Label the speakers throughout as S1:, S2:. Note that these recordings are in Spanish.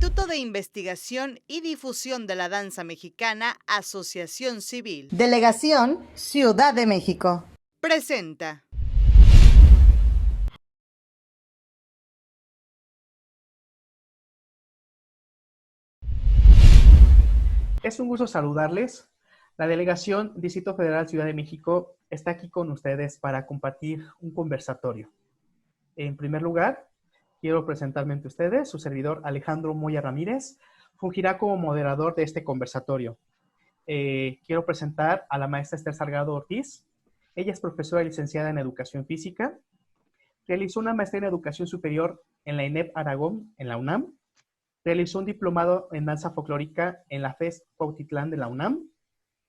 S1: Instituto de Investigación y Difusión de la Danza Mexicana, Asociación Civil.
S2: Delegación, Ciudad de México.
S1: Presenta.
S3: Es un gusto saludarles. La delegación Distrito Federal Ciudad de México está aquí con ustedes para compartir un conversatorio. En primer lugar, quiero presentarme ante ustedes. Su servidor Alejandro Moya Ramírez fungirá como moderador de este conversatorio. Quiero presentar a la maestra Esther Salgado Ortiz. Ella es profesora licenciada en Educación Física. Realizó una maestría en Educación Superior en la INEP Aragón, en la UNAM. Realizó un diplomado en danza folclórica en la FES Cuautitlán de la UNAM.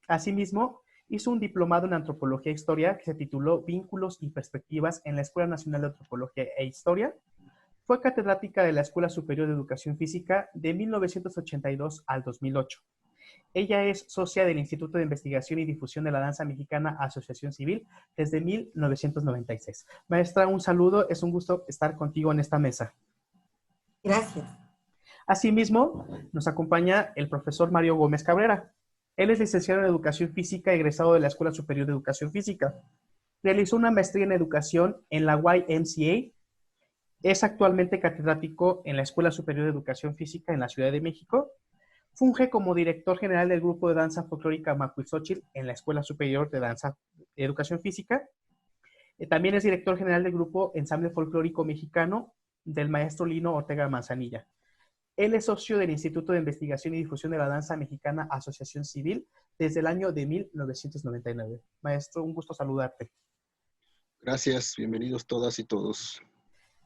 S3: Asimismo, hizo un diplomado en Antropología e Historia que se tituló Vínculos y Perspectivas en la Escuela Nacional de Antropología e Historia. Fue catedrática de la Escuela Superior de Educación Física de 1982 al 2008. Ella es socia del Instituto de Investigación y Difusión de la Danza Mexicana, Asociación Civil, desde 1996. Maestra, un saludo. Es un gusto estar contigo en esta mesa.
S4: Gracias.
S3: Asimismo, nos acompaña el profesor Mario Gómez Cabrera. Él es licenciado en Educación Física, egresado de la Escuela Superior de Educación Física. Realizó una maestría en Educación en la YMCA. Es actualmente catedrático en la Escuela Superior de Educación Física en la Ciudad de México. Funge como director general del Grupo de Danza Folclórica Macuilxóchitl en la Escuela Superior de Danza de Educación Física. También es director general del Grupo Ensamble Folclórico Mexicano del maestro Lino Ortega Manzanilla. Él es socio del Instituto de Investigación y Difusión de la Danza Mexicana, Asociación Civil, desde el año de 1999. Maestro, un gusto saludarte.
S5: Gracias, bienvenidos todas y todos.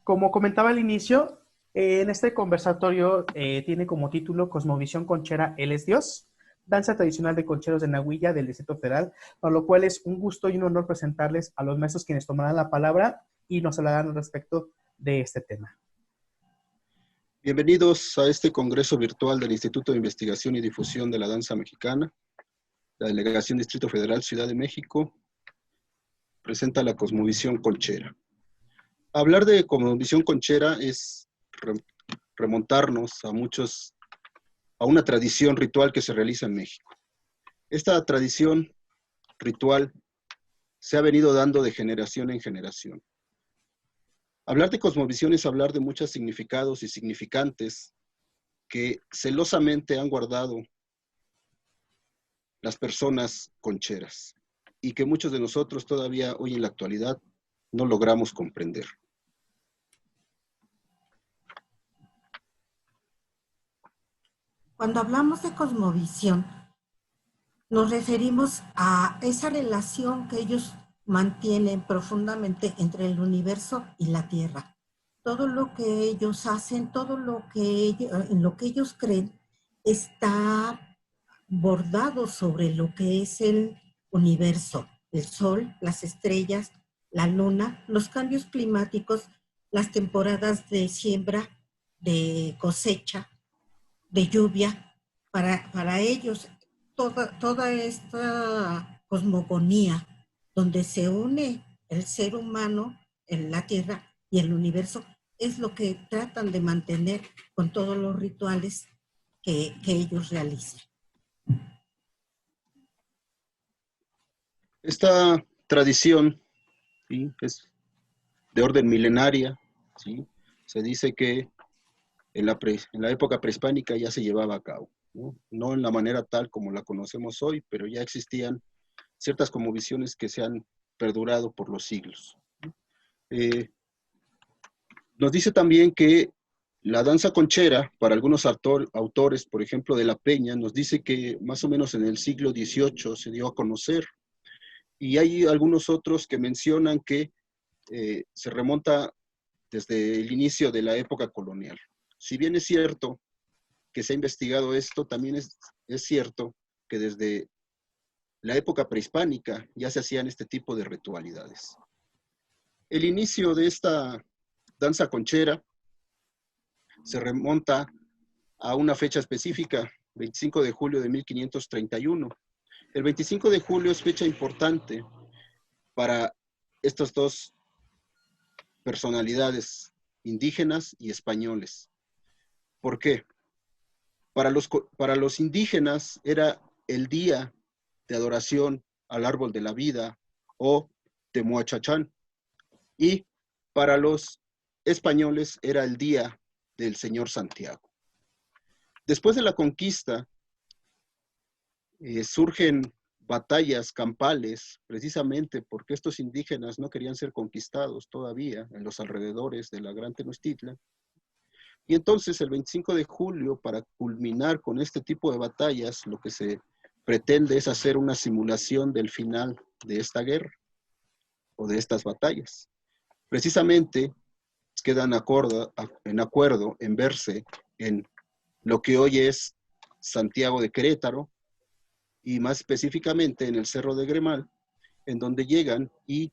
S3: Como comentaba al inicio, en este conversatorio tiene como título Cosmovisión Conchera, Él es Dios, danza tradicional de concheros de Nahuilla del Distrito Federal, para lo cual es un gusto y un honor presentarles a los maestros quienes tomarán la palabra y nos hablarán al respecto de este tema.
S5: Bienvenidos a este congreso virtual del Instituto de Investigación y Difusión de la Danza Mexicana. La Delegación Distrito Federal Ciudad de México presenta la Cosmovisión Conchera. Hablar de Cosmovisión Conchera es remontarnos a una tradición ritual que se realiza en México. Esta tradición ritual se ha venido dando de generación en generación. Hablar de cosmovisión es hablar de muchos significados y significantes que celosamente han guardado las personas concheras y que muchos de nosotros todavía hoy en la actualidad no logramos comprender.
S4: Cuando hablamos de cosmovisión, nos referimos a esa relación que ellos mantienen profundamente entre el universo y la Tierra. Todo lo que ellos hacen, todo lo que en lo que ellos creen, está bordado sobre lo que es el universo, el sol, las estrellas, la luna, los cambios climáticos, las temporadas de siembra, de cosecha, de lluvia. Para ellos, toda esta cosmogonía donde se une el ser humano en la Tierra y el universo es lo que tratan de mantener con todos los rituales que ellos realizan.
S5: Esta tradición, ¿sí?, es de orden milenaria, ¿sí? Se dice que en la época prehispánica ya se llevaba a cabo, ¿no? No en la manera tal como la conocemos hoy, pero ya existían ciertas cosmovisiones que se han perdurado por los siglos. Nos dice también que la danza conchera, para algunos autores, por ejemplo, de La Peña, nos dice que más o menos en el siglo XVIII se dio a conocer, y hay algunos otros que mencionan que se remonta desde el inicio de la época colonial. Si bien es cierto que se ha investigado esto, también es cierto que desde la época prehispánica ya se hacían este tipo de ritualidades. El inicio de esta danza conchera se remonta a una fecha específica, 25 de julio de 1531. El 25 de julio es fecha importante para estas dos personalidades, indígenas y españoles. ¿Por qué? Para los indígenas era el día de adoración al árbol de la vida o Temuachachán. Y para los españoles era el día del Señor Santiago. Después de la conquista, surgen batallas campales, precisamente porque estos indígenas no querían ser conquistados todavía en los alrededores de la Gran Tenochtitlan. Y entonces el 25 de julio, para culminar con este tipo de batallas, lo que se pretende es hacer una simulación del final de esta guerra o de estas batallas. Precisamente quedan en acuerdo en verse en lo que hoy es Santiago de Querétaro y más específicamente en el Cerro de Gremal, en donde llegan y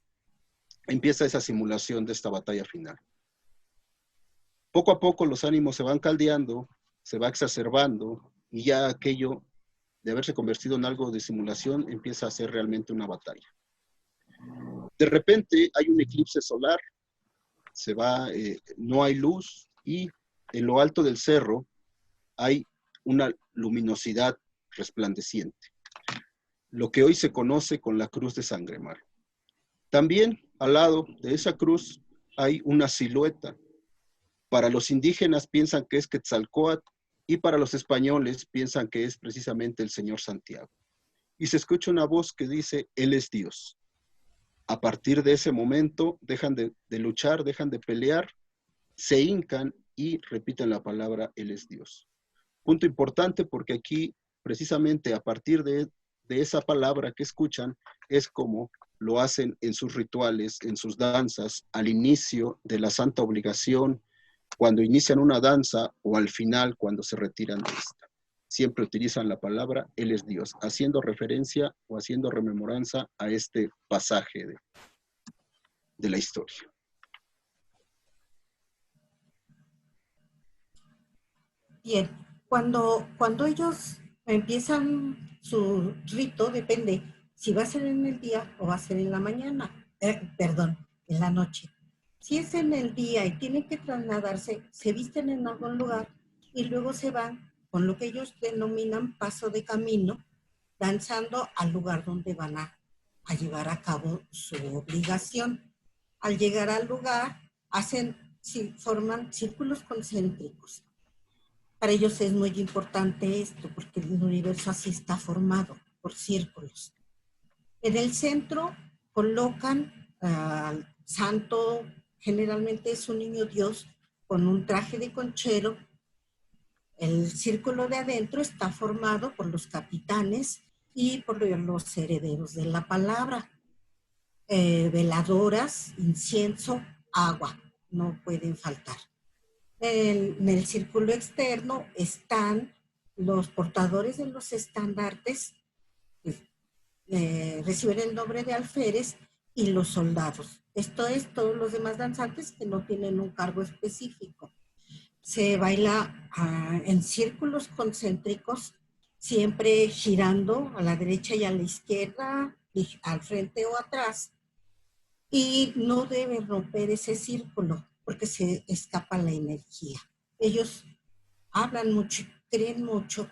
S5: empieza esa simulación de esta batalla final. Poco a poco los ánimos se van caldeando, se va exacerbando y ya aquello de haberse convertido en algo de simulación empieza a ser realmente una batalla. De repente hay un eclipse solar, no hay luz y en lo alto del cerro hay una luminosidad resplandeciente, lo que hoy se conoce con la Cruz de San Gremal. También al lado de esa cruz hay una silueta. Para los indígenas piensan que es Quetzalcóatl y para los españoles piensan que es precisamente el Señor Santiago. Y se escucha una voz que dice, Él es Dios. A partir de ese momento dejan de luchar, dejan de pelear, se hincan y repiten la palabra, Él es Dios. Punto importante porque aquí, precisamente a partir de esa palabra que escuchan, es como lo hacen en sus rituales, en sus danzas, al inicio de la santa obligación, cuando inician una danza o al final cuando se retiran de esta. Siempre utilizan la palabra Él es Dios, haciendo referencia o haciendo rememoranza a este pasaje de la historia.
S4: Bien, cuando ellos empiezan su rito, depende si va a ser en el día o va a ser en la mañana, en la noche. Si es en el día y tienen que trasladarse, se visten en algún lugar y luego se van con lo que ellos denominan paso de camino, danzando al lugar donde van a llevar a cabo su obligación. Al llegar al lugar, forman círculos concéntricos. Para ellos es muy importante esto, porque el universo así está formado, por círculos. En el centro colocan al santo, generalmente es un niño Dios, con un traje de conchero. El círculo de adentro está formado por los capitanes y por los herederos de la palabra. Veladoras, incienso, agua, no pueden faltar. En el círculo externo están los portadores de los estandartes, reciben el nombre de alférez, y los soldados. Esto es todos los demás danzantes que no tienen un cargo específico. Se baila en círculos concéntricos, siempre girando a la derecha y a la izquierda, al frente o atrás, y no deben romper ese círculo porque se escapa la energía. Ellos hablan mucho, creen mucho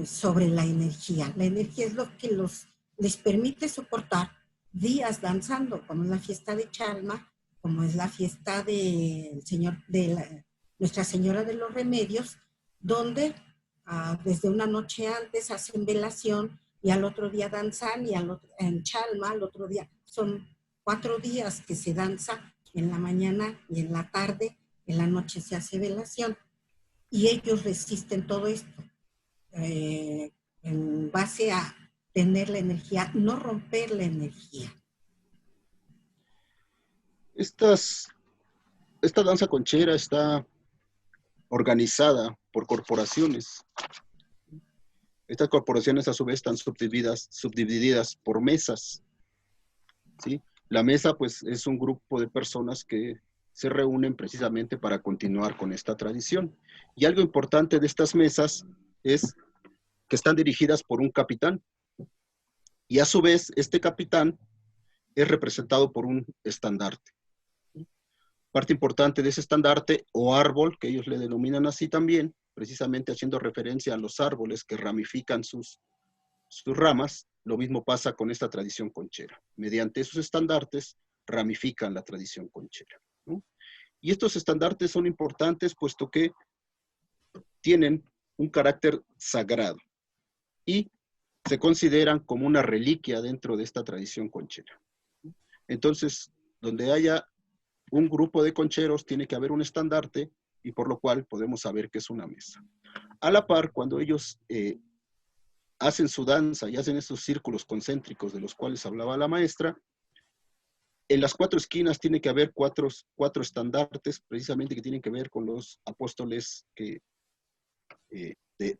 S4: sobre la energía. La energía es lo que les permite soportar días danzando, como es la fiesta de Chalma, como es la fiesta de Nuestra Señora de los Remedios, donde desde una noche antes hacen velación y al otro día danzan, y en Chalma al otro día. Son 4 días que se danza, en la mañana y en la tarde, en la noche se hace velación. Y ellos resisten todo esto en base a tener la energía, no romper la energía.
S5: Esta danza conchera está organizada por corporaciones. Estas corporaciones a su vez están subdivididas por mesas, ¿sí? La mesa pues es un grupo de personas que se reúnen precisamente para continuar con esta tradición. Y algo importante de estas mesas es que están dirigidas por un capitán. Y a su vez este capitán es representado por un estandarte. Parte importante de ese estandarte o árbol, que ellos le denominan así también, precisamente haciendo referencia a los árboles que ramifican sus ramas, lo mismo pasa con esta tradición conchera. Mediante esos estandartes ramifican la tradición conchera, ¿no? Y estos estandartes son importantes puesto que tienen un carácter sagrado y se consideran como una reliquia dentro de esta tradición conchera. Entonces, donde haya un grupo de concheros, tiene que haber un estandarte y por lo cual podemos saber que es una mesa. A la par, cuando ellos hacen su danza y hacen estos círculos concéntricos de los cuales hablaba la maestra, en las 4 esquinas tiene que haber cuatro estandartes, precisamente que tienen que ver con los apóstoles de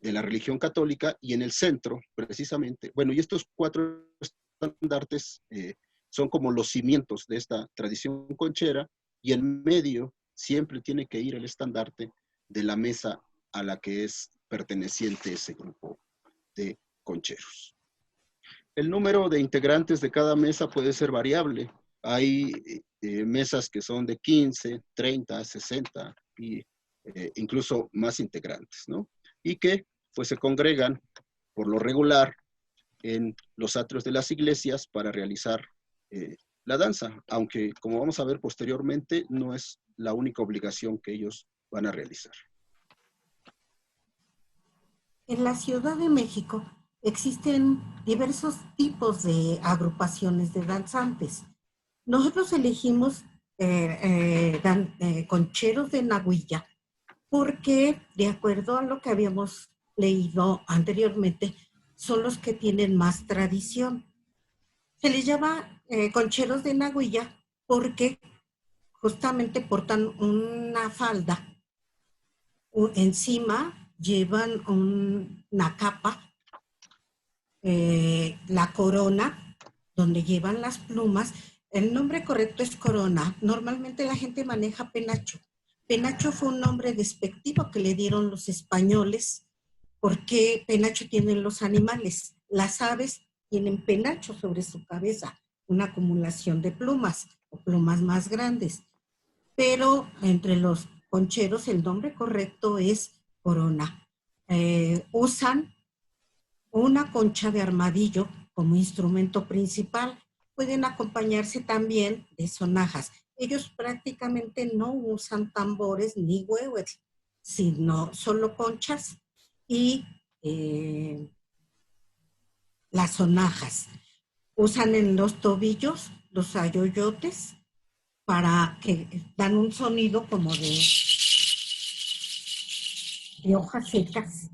S5: la religión católica, y en el centro, precisamente, bueno, y estos 4 estandartes son como los cimientos de esta tradición conchera, y en medio siempre tiene que ir el estandarte de la mesa a la que es perteneciente ese grupo de concheros. El número de integrantes de cada mesa puede ser variable. Hay mesas que son de 15, 30, 60 y incluso más integrantes, ¿no? Y que pues se congregan por lo regular en los atrios de las iglesias para realizar la danza, aunque como vamos a ver posteriormente no es la única obligación que ellos van a realizar.
S4: En la Ciudad de México existen diversos tipos de agrupaciones de danzantes. Nosotros elegimos concheros de Nahuilla porque, de acuerdo a lo que habíamos leído anteriormente, son los que tienen más tradición. Se les llama concheros de Nahuilla porque justamente portan una falda. Encima llevan una capa, la corona, donde llevan las plumas. El nombre correcto es corona. Normalmente la gente maneja penacho. Penacho fue un nombre despectivo que le dieron los españoles porque penacho tienen los animales. Las aves tienen penacho sobre su cabeza, una acumulación de plumas o plumas más grandes. Pero entre los concheros el nombre correcto es corona. Usan una concha de armadillo como instrumento principal. Pueden acompañarse también de sonajas. Ellos prácticamente no usan tambores ni huehuetl, sino solo conchas y las sonajas. Usan en los tobillos los ayoyotes para que dan un sonido como de hojas secas.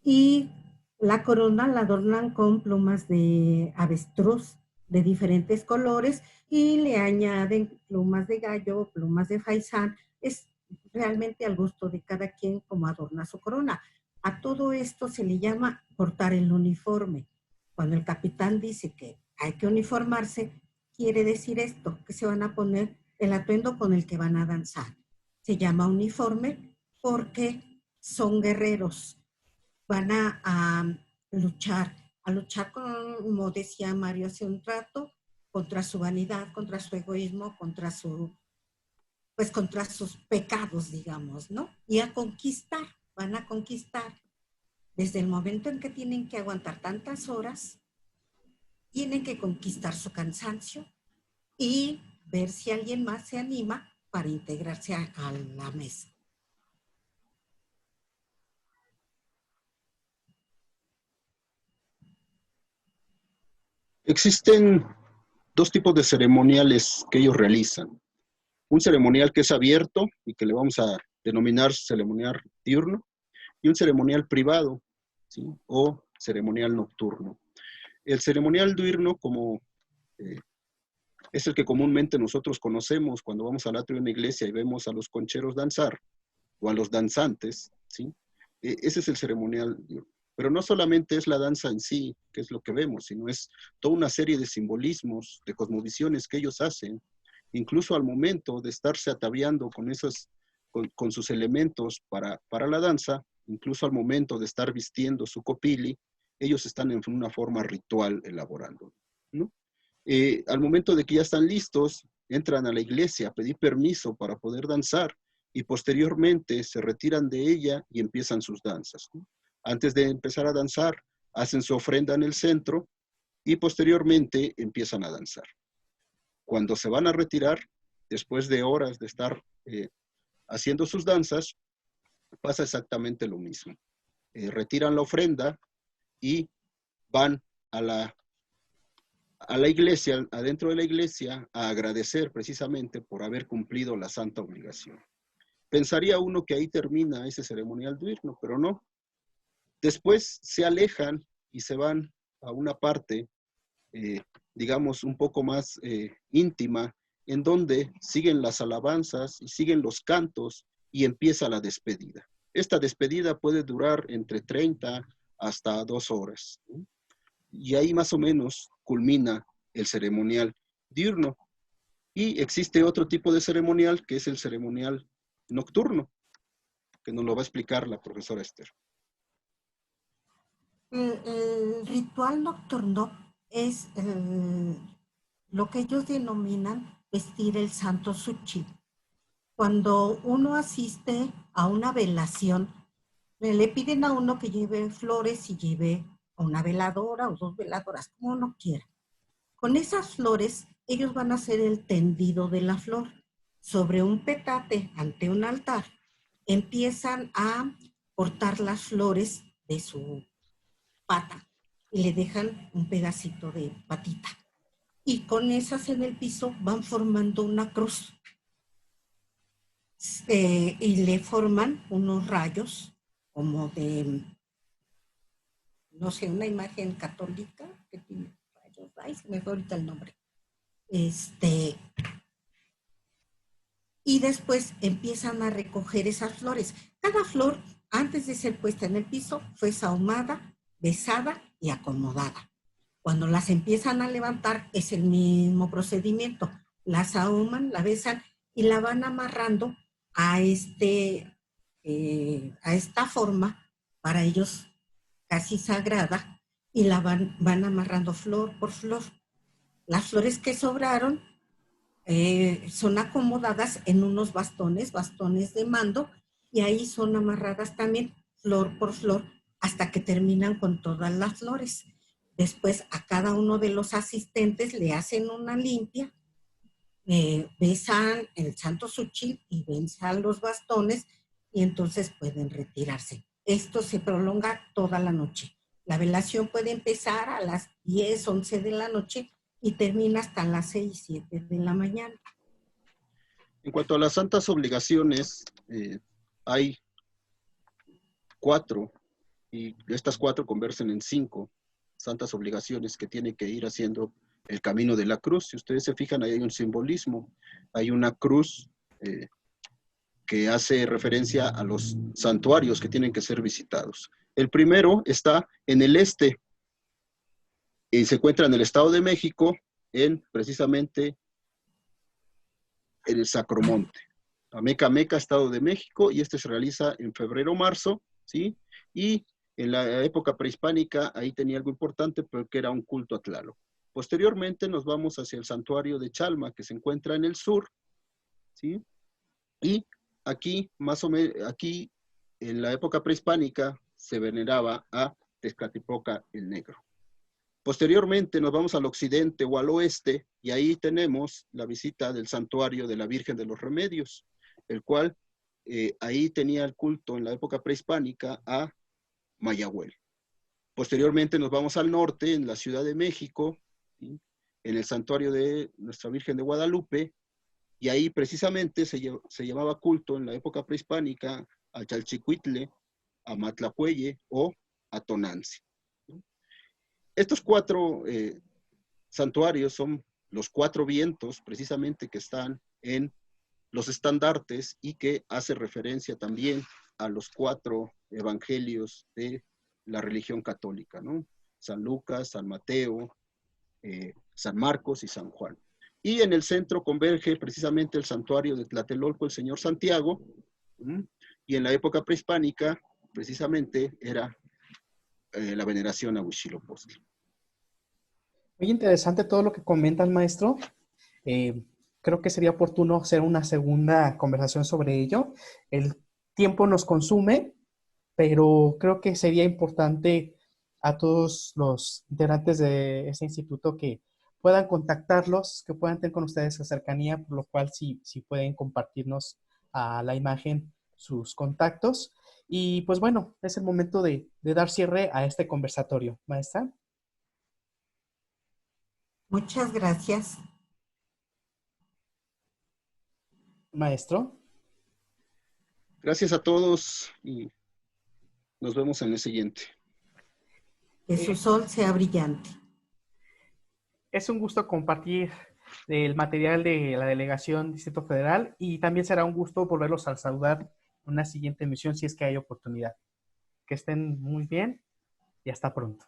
S4: Y la corona la adornan con plumas de avestruz de diferentes colores y le añaden plumas de gallo, plumas de faisán. Es realmente al gusto de cada quien como adorna su corona. A todo esto se le llama portar el uniforme. Cuando el capitán dice que hay que uniformarse, quiere decir esto, que se van a poner el atuendo con el que van a danzar. Se llama uniforme porque son guerreros. Van a luchar como decía Mario hace un rato, contra su vanidad, contra su egoísmo, contra sus pecados, digamos, ¿no? Y a conquistar, van a conquistar. Desde el momento en que tienen que aguantar tantas horas, tienen que conquistar su cansancio y ver si alguien más se anima para integrarse a la mesa.
S5: Existen 2 tipos de ceremoniales que ellos realizan. Un ceremonial que es abierto y que le vamos a denominar ceremonial diurno, y un ceremonial privado, ¿sí? O ceremonial nocturno. El ceremonial diurno, como es el que comúnmente nosotros conocemos cuando vamos al atrio de una iglesia y vemos a los concheros danzar, o a los danzantes, ¿sí? Ese es el ceremonial diurno. Pero no solamente es la danza en sí, que es lo que vemos, sino es toda una serie de simbolismos, de cosmovisiones que ellos hacen, incluso al momento de estarse ataviando con sus elementos para la danza, incluso al momento de estar vistiendo su copili, ellos están en una forma ritual elaborando, ¿no? Al momento de que ya están listos, entran a la iglesia a pedir permiso para poder danzar y posteriormente se retiran de ella y empiezan sus danzas, ¿no? Antes de empezar a danzar, hacen su ofrenda en el centro y posteriormente empiezan a danzar. Cuando se van a retirar, después de horas de estar haciendo sus danzas, pasa exactamente lo mismo. Retiran la ofrenda y van a la iglesia, adentro de la iglesia, a agradecer precisamente por haber cumplido la santa obligación. Pensaría uno que ahí termina ese ceremonial diurno, pero no. Después se alejan y se van a una parte, digamos, un poco más íntima, en donde siguen las alabanzas y siguen los cantos y empieza la despedida. Esta despedida puede durar entre 30 hasta 2 horas, ¿no? Y ahí más o menos culmina el ceremonial diurno. Y existe otro tipo de ceremonial que es el ceremonial nocturno, que nos lo va a explicar la profesora Esther.
S4: El ritual nocturno es lo que ellos denominan vestir el santo Xochitl. Cuando uno asiste a una velación, le piden a uno que lleve flores y lleve una veladora o 2 veladoras, como uno quiera. Con esas flores, ellos van a hacer el tendido de la flor. Sobre un petate, ante un altar, empiezan a cortar las flores de su pata y le dejan un pedacito de patita. Y con esas en el piso van formando una cruz. Y le forman unos rayos como de, no sé, una imagen católica que tiene rayos. Ay, se me fue ahorita el nombre. Y después empiezan a recoger esas flores. Cada flor, antes de ser puesta en el piso, fue sahumada, besada y acomodada. Cuando las empiezan a levantar, es el mismo procedimiento. La sahuman, la besan y la van amarrando a esta forma, para ellos casi sagrada, y la van amarrando flor por flor. Las flores que sobraron son acomodadas en unos bastones de mando, y ahí son amarradas también flor por flor hasta que terminan con todas las flores. Después a cada uno de los asistentes le hacen una limpia, besan el santo Xochitl y besan los bastones, y entonces pueden retirarse. Esto se prolonga toda la noche. La velación puede empezar a las 10, 11 de la noche y termina hasta las 6, 7 de la mañana.
S5: En cuanto a las santas obligaciones, hay 4, y estas 4 convergen en 5 santas obligaciones que tiene que ir haciendo el camino de la cruz. Si ustedes se fijan, ahí hay un simbolismo. Hay una cruz que hace referencia a los santuarios que tienen que ser visitados. El primero está en el este y se encuentra en el Estado de México, precisamente en el Sacromonte. Ameca Meca, Estado de México, y este se realiza en febrero-marzo, ¿sí? Y en la época prehispánica ahí tenía algo importante porque era un culto a Tlaloc. Posteriormente nos vamos hacia el santuario de Chalma, que se encuentra en el sur, ¿sí? Y aquí, más o menos, aquí en la época prehispánica se veneraba a Tezcatlipoca el Negro. Posteriormente nos vamos al occidente o al oeste y ahí tenemos la visita del santuario de la Virgen de los Remedios, el cual ahí tenía el culto en la época prehispánica a Mayahuel. Posteriormente nos vamos al norte, en la Ciudad de México, ¿sí? En el santuario de Nuestra Virgen de Guadalupe, y ahí precisamente se llamaba culto en la época prehispánica a Chalchicuitle, a Matlacueye o a Tonanzi. Estos 4 santuarios son los 4 vientos precisamente que están en los estandartes y que hace referencia también a los 4 evangelios de la religión católica, ¿no? San Lucas, San Mateo, San Marcos y San Juan. Y en el centro converge precisamente el santuario de Tlatelolco, el Señor Santiago, y en la época prehispánica precisamente era la veneración a Huitzilopochtli.
S3: Muy interesante todo lo que comenta el maestro. creo que sería oportuno hacer una segunda conversación sobre ello. El tiempo nos consume, pero creo que sería importante a todos los integrantes de este instituto que puedan contactarlos, que puedan tener con ustedes esa cercanía, por lo cual si pueden compartirnos a la imagen sus contactos. Y pues bueno, es el momento de dar cierre a este conversatorio. Maestra.
S4: Muchas gracias.
S3: Maestro.
S5: Gracias a todos y nos vemos en el siguiente.
S4: Que su sol sea brillante.
S3: Es un gusto compartir el material de la Delegación Distrito Federal y también será un gusto volverlos a saludar en una siguiente emisión si es que hay oportunidad. Que estén muy bien y hasta pronto.